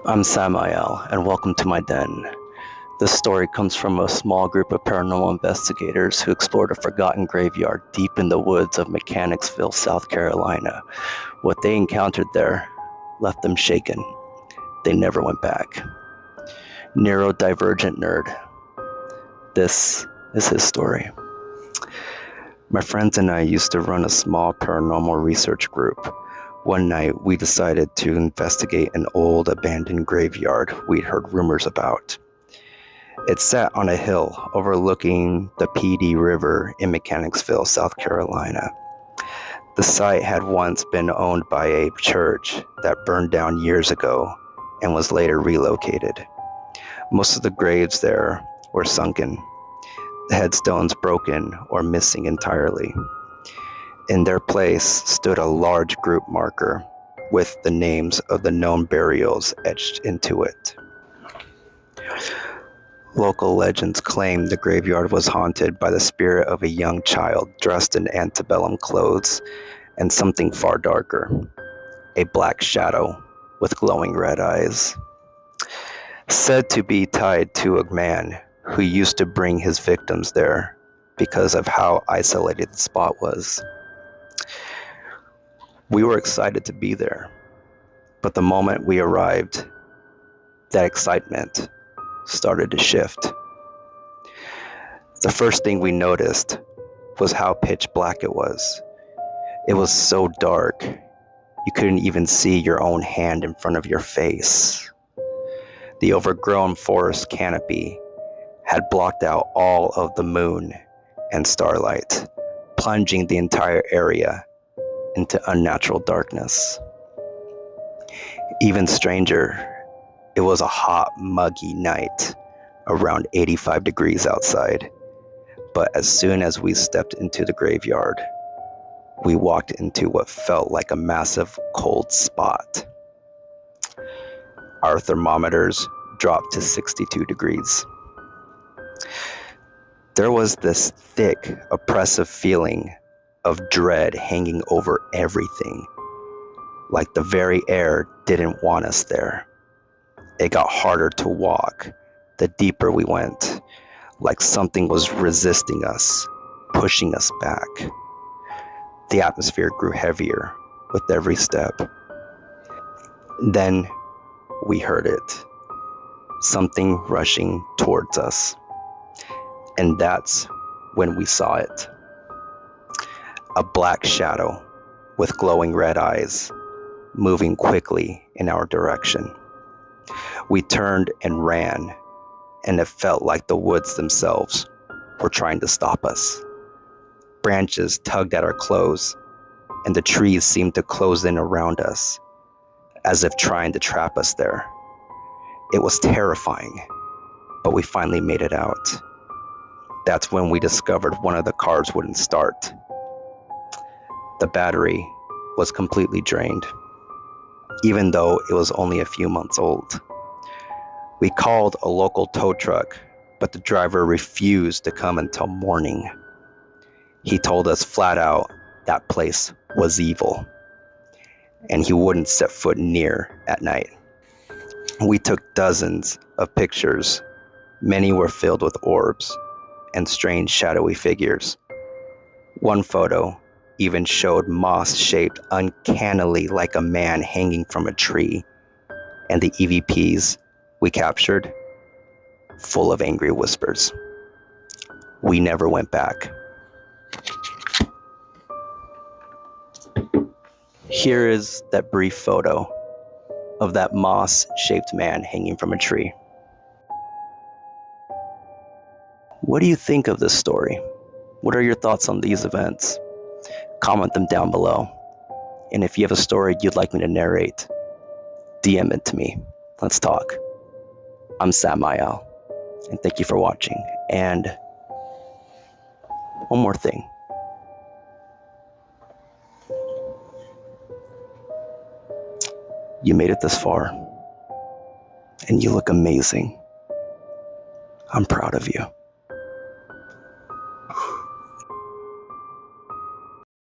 I'm Samael, and welcome to my den. This story comes from a small group of paranormal investigators who explored a forgotten graveyard deep in the woods of Mechanicsville, South Carolina. What they encountered there left them shaken. They never went back. Neurodivergent nerd. This is his story. My friends and I used to run a small paranormal research group. One night, we decided to investigate an old abandoned graveyard we'd heard rumors about. It sat on a hill overlooking the PD River in Mechanicsville, South Carolina. The site had once been owned by a church that burned down years ago and was later relocated. Most of the graves there were sunken, the headstones broken or missing entirely. In their place stood a large group marker with the names of the known burials etched into it. Local legends claim the graveyard was haunted by the spirit of a young child dressed in antebellum clothes and something far darker, a black shadow with glowing red eyes. Said to be tied to a man who used to bring his victims there because of how isolated the spot was. We were excited to be there, but the moment we arrived, that excitement started to shift. The first thing we noticed was how pitch black it was. It was so dark, you couldn't even see your own hand in front of your face. The overgrown forest canopy had blocked out all of the moon and starlight, plunging the entire area into unnatural darkness. Even stranger, it was a hot, muggy night, around 85 degrees outside. But as soon as we stepped into the graveyard, we walked into what felt like a massive cold spot. Our thermometers dropped to 62 degrees. There was this thick, oppressive feeling of dread hanging over everything, like the very air didn't want us there. It got harder to walk the deeper we went, like something was resisting us, pushing us back. The atmosphere grew heavier with every step. Then we heard it, something rushing towards us. And that's when we saw it. A black shadow with glowing red eyes, moving quickly in our direction. We turned and ran, and it felt like the woods themselves were trying to stop us. Branches tugged at our clothes, and the trees seemed to close in around us, as if trying to trap us there. It was terrifying, but we finally made it out. That's when we discovered one of the cars wouldn't start. The battery was completely drained, even though it was only a few months old. We called a local tow truck, but the driver refused to come until morning. He told us flat out that place was evil, and he wouldn't set foot near at night. We took dozens of pictures. Many were filled with orbs and strange shadowy figures. One photo even showed moss shaped uncannily like a man hanging from a tree, and the EVPs we captured full of angry whispers. We never went back. Here is that brief photo of that moss-shaped man hanging from a tree. What do you think of this story? What are your thoughts on these events? Comment them down below. And if you have a story you'd like me to narrate, DM it to me. Let's talk. I'm Samael, and thank you for watching. And one more thing. You made it this far, and you look amazing. I'm proud of you.